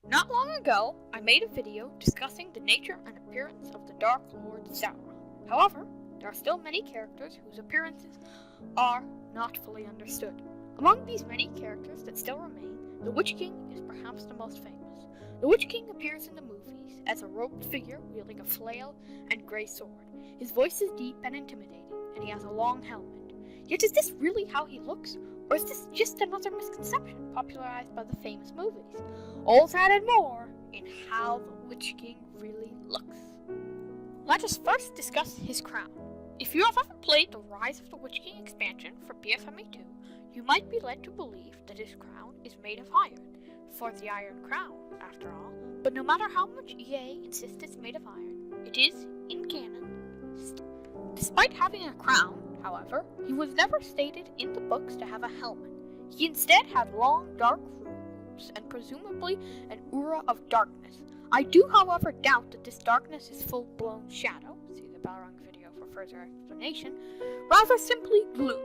Not long ago, I made a video discussing the nature and appearance of the Dark Lord Sauron. However, there are still many characters whose appearances are not fully understood. Among these many characters that still remain, the Witch King is perhaps the most famous. The Witch King appears in the movies as a robed figure wielding a flail and grey sword. His voice is deep and intimidating, and he has a long helmet. Yet is this really how he looks? Or is this just another misconception popularized by the famous movies? All that and more in How the Witch King Really Looks. Let us first discuss his crown. If you have ever played the Rise of the Witch King expansion for BFME 2, you might be led to believe that his crown is made of iron, for the Iron Crown, after all. But no matter how much EA insists it's made of iron, it is, in canon, steel. Despite having a crown, however, he was never stated in the books to have a helmet. He instead had long, dark robes and presumably an aura of darkness. I do, however, doubt that this darkness is full-blown shadow, see the Balrog video for further explanation, rather simply gloom.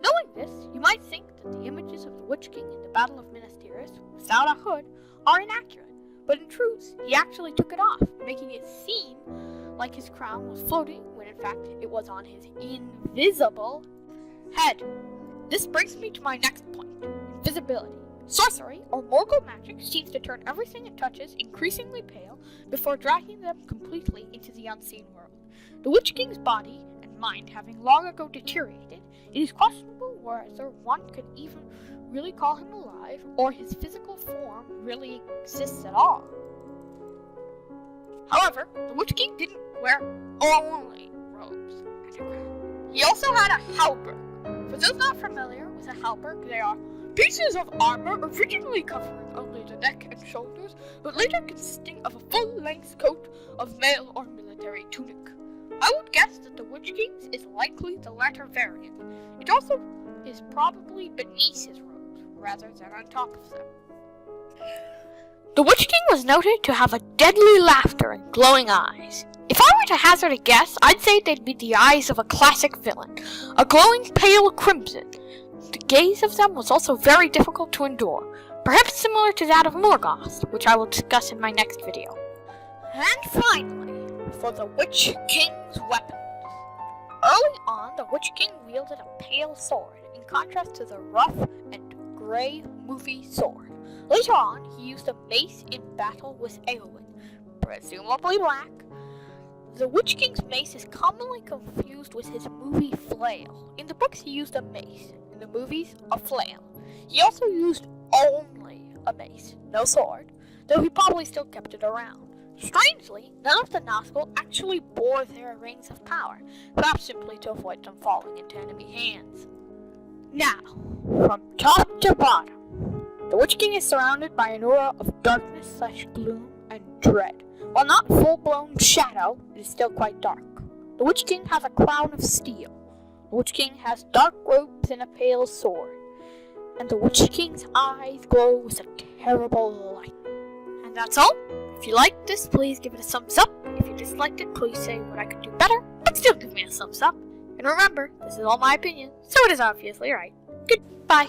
Knowing this, you might think that the images of the Witch King in the Battle of Minas Tirith, without a hood, are inaccurate, but in truth, he actually took it off, making it seem like his crown was floating, when in fact it was on his invisible head. This brings me to my next point, invisibility. Sorcery, or Morgul magic, seems to turn everything it touches increasingly pale before dragging them completely into the unseen world. The Witch King's body and mind having long ago deteriorated, it is questionable whether one could even really call him alive, or his physical form really exists at all. However, the Witch King didn't wear only robes and a crown. He also had a halberd. For those not familiar with a halberd, they are pieces of armor originally covering only the neck and shoulders, but later consisting of a full-length coat of mail or military tunic. I would guess that the Witch King's is likely the latter variant. It also is probably beneath his robes, rather than on top of them. The Witch King was noted to have a deadly laughter and glowing eyes. If I were to hazard a guess, I'd say they'd be the eyes of a classic villain, a glowing pale crimson. The gaze of them was also very difficult to endure, perhaps similar to that of Morgoth, which I will discuss in my next video. And finally, for the Witch King's weapons. Early on, the Witch King wielded a pale sword, in contrast to the rough and grey movie sword. Later on, he used a mace in battle with Eowyn, presumably black. The Witch King's mace is commonly confused with his movie flail. In the books, he used a mace. In the movies, a flail. He also used only a mace, no sword, though he probably still kept it around. Strangely, none of the Nazgul actually bore their rings of power, perhaps simply to avoid them falling into enemy hands. Now, from top to bottom, the Witch King is surrounded by an aura of darkness/gloom and dread. While not full-blown shadow, it is still quite dark. The Witch King has a crown of steel. The Witch King has dark robes and a pale sword. And the Witch King's eyes glow with a terrible light. And that's all. If you liked this, please give it a thumbs up. If you disliked it, please say what I could do better, but still give me a thumbs up. And remember, this is all my opinion, so it is obviously right. Goodbye.